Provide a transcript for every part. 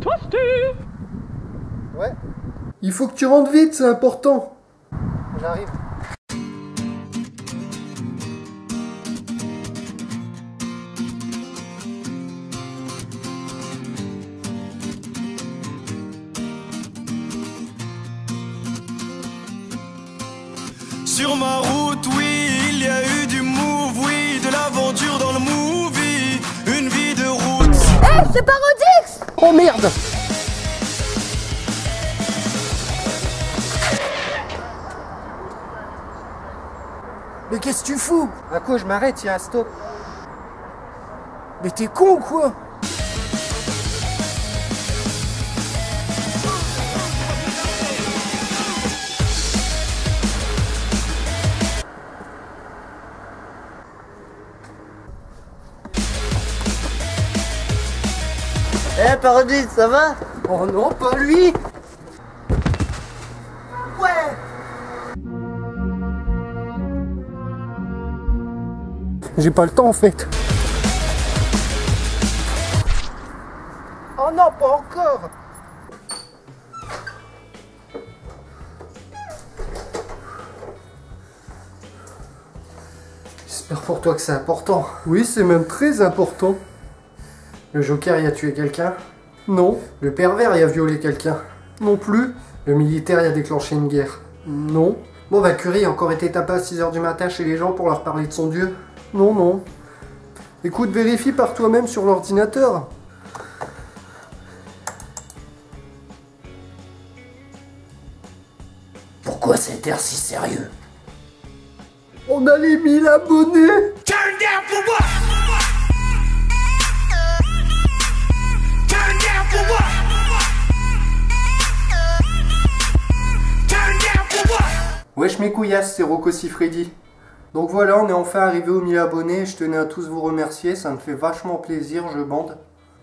Toasté. Ouais. Il faut que tu rentres vite, c'est important. J'arrive. Sur ma route, oui, il y a eu du move, oui, de l'aventure dans le movie, une vie de route. Hey, c'est Parodix! Oh merde! Mais qu'est-ce que tu fous? À quoi je m'arrête, il y a un stop. Mais t'es con ou quoi? Eh Parodix, ça va? Oh non, pas lui! Ouais! J'ai pas le temps en fait. Oh non, pas encore! J'espère pour toi que c'est important. Oui, c'est même très important. Le Joker y a tué quelqu'un? Non. Le pervers y a violé quelqu'un? Non plus. Le militaire y a déclenché une guerre? Non. Bon bah Curie a encore été tapé à 6 h du matin chez les gens pour leur parler de son dieu? Non, non. Écoute, vérifie par toi-même sur l'ordinateur. Pourquoi cet air si sérieux? On a les 1000 abonnés! Turn down for what? Turn down for what? Turn down for what? Wesh mes couillasses, c'est Rocco Siffredi. Donc voilà, on est enfin arrivé aux 1000 abonnés. Je tenais à tous vous remercier, ça me fait vachement plaisir, je bande.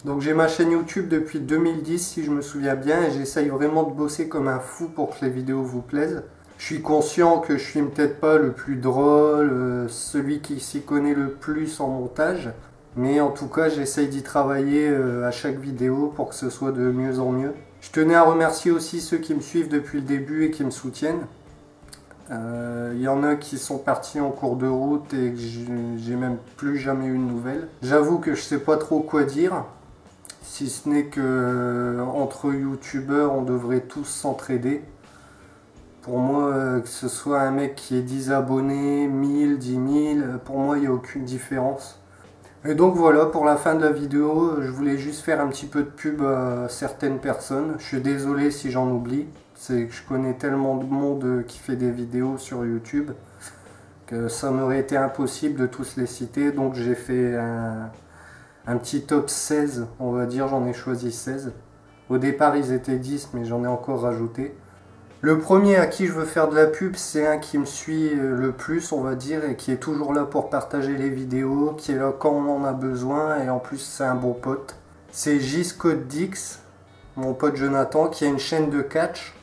Donc j'ai ma chaîne YouTube depuis 2010 si je me souviens bien et j'essaye vraiment de bosser comme un fou pour que les vidéos vous plaisent. Je suis conscient que je suis peut-être pas le plus drôle, celui qui s'y connaît le plus en montage. Mais en tout cas, j'essaye d'y travailler à chaque vidéo pour que ce soit de mieux en mieux. Je tenais à remercier aussi ceux qui me suivent depuis le début et qui me soutiennent. Il y en a qui sont partis en cours de route et que j'ai même plus jamais eu de nouvelles. J'avoue que je sais pas trop quoi dire, si ce n'est que entre youtubeurs on devrait tous s'entraider. Pour moi, que ce soit un mec qui ait 10 abonnés, 1000, 10 000, pour moi il n'y a aucune différence. Et donc voilà, pour la fin de la vidéo, je voulais juste faire un petit peu de pub à certaines personnes. Je suis désolé si j'en oublie. C'est que je connais tellement de monde qui fait des vidéos sur YouTube que ça m'aurait été impossible de tous les citer. Donc j'ai fait un petit top 16, on va dire, j'en ai choisi 16. Au départ ils étaient 10 mais j'en ai encore rajouté. Le premier à qui je veux faire de la pub, c'est un qui me suit le plus, on va dire, et qui est toujours là pour partager les vidéos, qui est là quand on en a besoin, et en plus c'est un bon pote. C'est JSCODEX, mon pote Jonathan, qui a une chaîne de catch.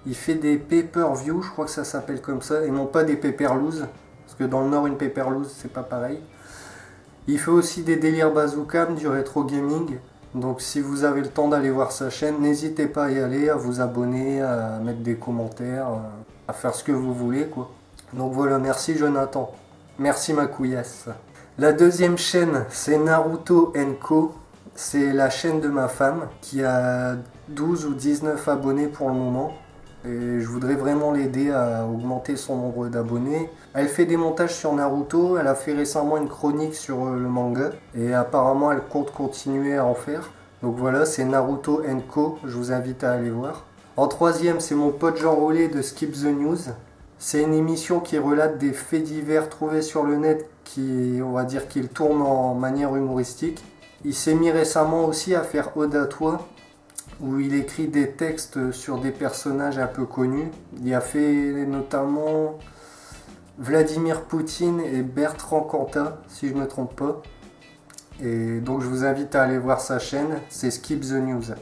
Il fait des pay-per-view, je crois que ça s'appelle comme ça, et non pas des pay-per-lose, parce que dans le Nord, une pay-per-lose, c'est pas pareil. Il fait aussi des délires bazooka, du rétro gaming. Donc si vous avez le temps d'aller voir sa chaîne, n'hésitez pas à y aller, à vous abonner, à mettre des commentaires, à faire ce que vous voulez quoi. Donc voilà, merci Jonathan. Merci ma couillasse. La deuxième chaîne, c'est Naruto Co. C'est la chaîne de ma femme qui a 12 ou 19 abonnés pour le moment. Et je voudrais vraiment l'aider à augmenter son nombre d'abonnés. Elle fait des montages sur Naruto, elle a fait récemment une chronique sur le manga. Et apparemment elle compte continuer à en faire. Donc voilà, c'est Naruto Co, je vous invite à aller voir. En troisième, c'est mon pote Jean Rollet de Skip the News. C'est une émission qui relate des faits divers trouvés sur le net qui, on va dire, qu'il tourne en manière humoristique. Il s'est mis récemment aussi à faire Ode à toi, où il écrit des textes sur des personnages un peu connus. Il a fait notamment Vladimir Poutine et Bertrand Cantat, si je ne me trompe pas. Et donc je vous invite à aller voir sa chaîne, c'est Skip the News.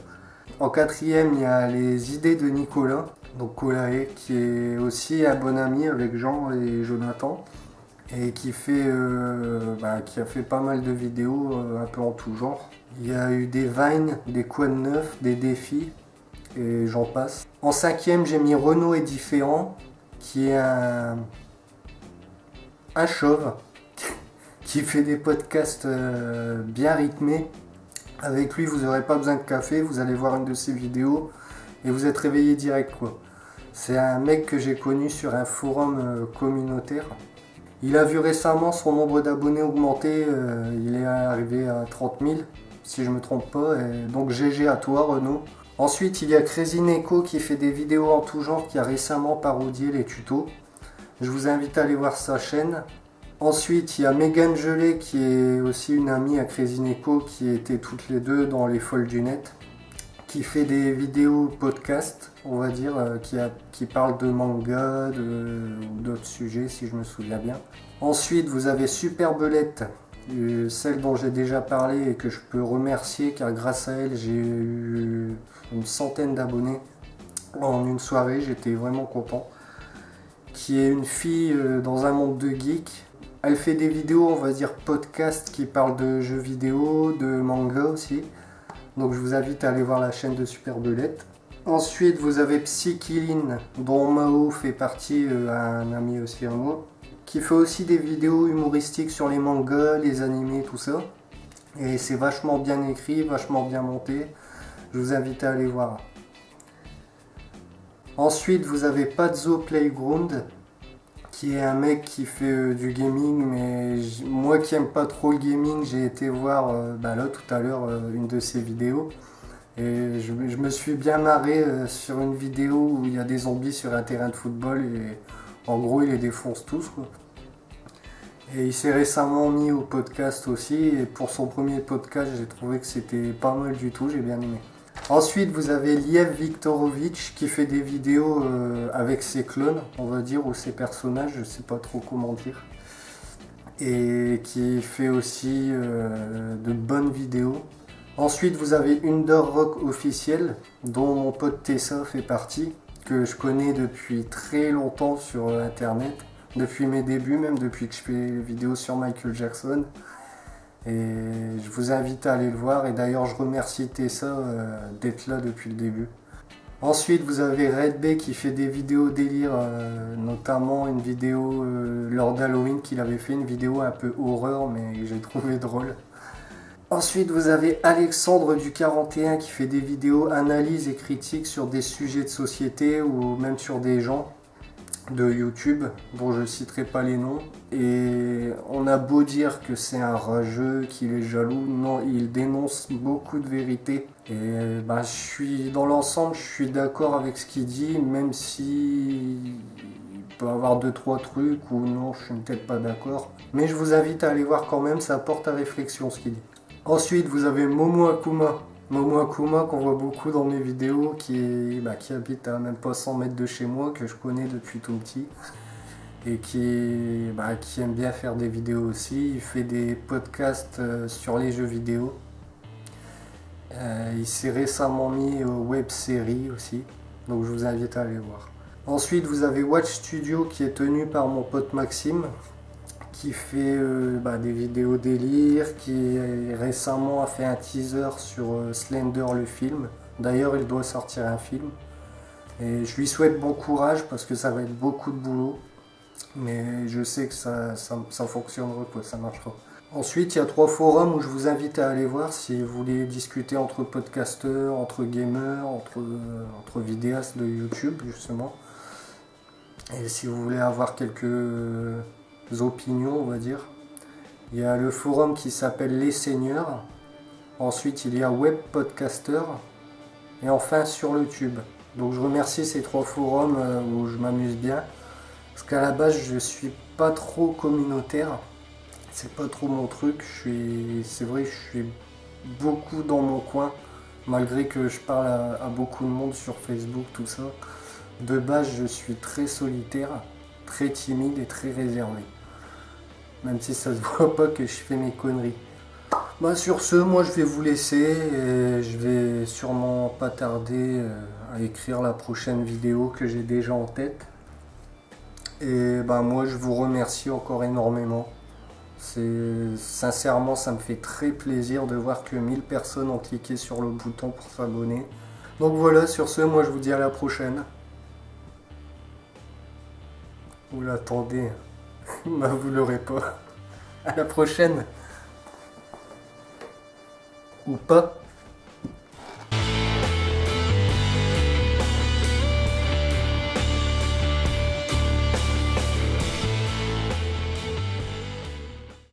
En quatrième, il y a les idées de Nicolas, donc Colae, qui est aussi un bon ami avec Jean et Jonathan. et qui a fait pas mal de vidéos un peu en tout genre. Il y a eu des Vines, des Quoi de neuf, des défis et j'en passe. En 5e, j'ai mis Renaud est différent, qui est un chauve qui fait des podcasts bien rythmés. Avec lui, vous n'aurez pas besoin de café, vous allez voir une de ses vidéos et vous êtes réveillé direct, quoi. C'est un mec que j'ai connu sur un forum communautaire. Il a vu récemment son nombre d'abonnés augmenter, il est arrivé à 30 000, si je me trompe pas, et donc GG à toi Renaud. Ensuite, il y a Crazy Neko qui fait des vidéos en tout genre, qui a récemment parodié les tutos. Je vous invite à aller voir sa chaîne. Ensuite, il y a Megan Gelé qui est aussi une amie à Crazy Neko, qui étaient toutes les deux dans les Folles du Net, qui fait des vidéos podcast, on va dire, qui parlent de manga, ou d'autres sujets si je me souviens bien. Ensuite, vous avez Super Belette, celle dont j'ai déjà parlé et que je peux remercier car grâce à elle, j'ai eu une centaine d'abonnés en une soirée, j'étais vraiment content. Qui est une fille dans un monde de geeks. Elle fait des vidéos, on va dire podcast, qui parlent de jeux vidéo, de manga aussi. Donc je vous invite à aller voir la chaîne de Super Belette. Ensuite, vous avez Psykiline, dont Mao fait partie, un ami aussi à moi, qui fait aussi des vidéos humoristiques sur les mangas, les animés, tout ça. Et c'est vachement bien écrit, vachement bien monté. Je vous invite à aller voir. Ensuite, vous avez Pazzo Playground, qui est un mec qui fait du gaming, mais moi qui aime pas trop le gaming, j'ai été voir là tout à l'heure une de ses vidéos. Et je me suis bien marré sur une vidéo où il y a des zombies sur un terrain de football et en gros il les défonce tous, quoi. Et il s'est récemment mis au podcast aussi, et pour son premier podcast j'ai trouvé que c'était pas mal du tout, j'ai bien aimé. Ensuite, vous avez Liev Viktorovich qui fait des vidéos avec ses clones, on va dire, ou ses personnages, je sais pas trop comment dire. Et qui fait aussi de bonnes vidéos. Ensuite, vous avez Under Rock Officiel, dont mon pote Tessa fait partie, que je connais depuis très longtemps sur internet, depuis mes débuts, même depuis que je fais des vidéos sur Michael Jackson. Et je vous invite à aller le voir, et d'ailleurs je remercie Tessa d'être là depuis le début. Ensuite, vous avez Red Bay qui fait des vidéos délire, notamment une vidéo lors d'Halloween qu'il avait fait, une vidéo un peu horreur mais que j'ai trouvé drôle. Ensuite, vous avez Alexandre du 41 qui fait des vidéos analyse et critiques sur des sujets de société ou même sur des gens de YouTube, dont je ne citerai pas les noms. Et on a beau dire que c'est un rageux, qu'il est jaloux, non, il dénonce beaucoup de vérité. Et dans l'ensemble, je suis d'accord avec ce qu'il dit, même si il peut avoir 2-3 trucs ou non, je suis peut-être pas d'accord. Mais je vous invite à aller voir quand même, ça porte à réflexion ce qu'il dit. Ensuite, vous avez Momo Akuma. Momo Akuma qu'on voit beaucoup dans mes vidéos, qui habite à même pas 100 mètres de chez moi, que je connais depuis tout petit. Et qui aime bien faire des vidéos aussi. Il fait des podcasts sur les jeux vidéo. Il s'est récemment mis aux web-séries aussi. Donc je vous invite à aller voir. Ensuite, vous avez Watch Studio qui est tenu par mon pote Maxime, qui fait des vidéos délire, qui récemment a fait un teaser sur Slender le film. D'ailleurs, il doit sortir un film. Et je lui souhaite bon courage parce que ça va être beaucoup de boulot. Mais je sais que ça fonctionnera, quoi, ça marchera. Ensuite, il y a 3 forums où je vous invite à aller voir si vous voulez discuter entre podcasteurs, entre gamers, entre vidéastes de YouTube, justement. Et si vous voulez avoir quelques opinions, on va dire. Il y a le forum qui s'appelle Les Seigneurs. Ensuite, il y a Web Podcaster. Et enfin, sur le Tube. Donc, je remercie ces 3 forums où je m'amuse bien. Parce qu'à la base, je suis pas trop communautaire. C'est pas trop mon truc. C'est vrai que je suis beaucoup dans mon coin. Malgré que je parle à beaucoup de monde sur Facebook, tout ça. De base, je suis très solitaire, très timide et très réservé. Même si ça se voit pas que je fais mes conneries. Sur ce, moi je vais vous laisser et je vais sûrement pas tarder à écrire la prochaine vidéo que j'ai déjà en tête. Et ben moi je vous remercie encore énormément. Sincèrement, ça me fait très plaisir de voir que 1000 personnes ont cliqué sur le bouton pour s'abonner. Donc voilà, sur ce, moi je vous dis à la prochaine. Vous l'attendez. Bah vous l'aurez pas. À la prochaine. Ou pas.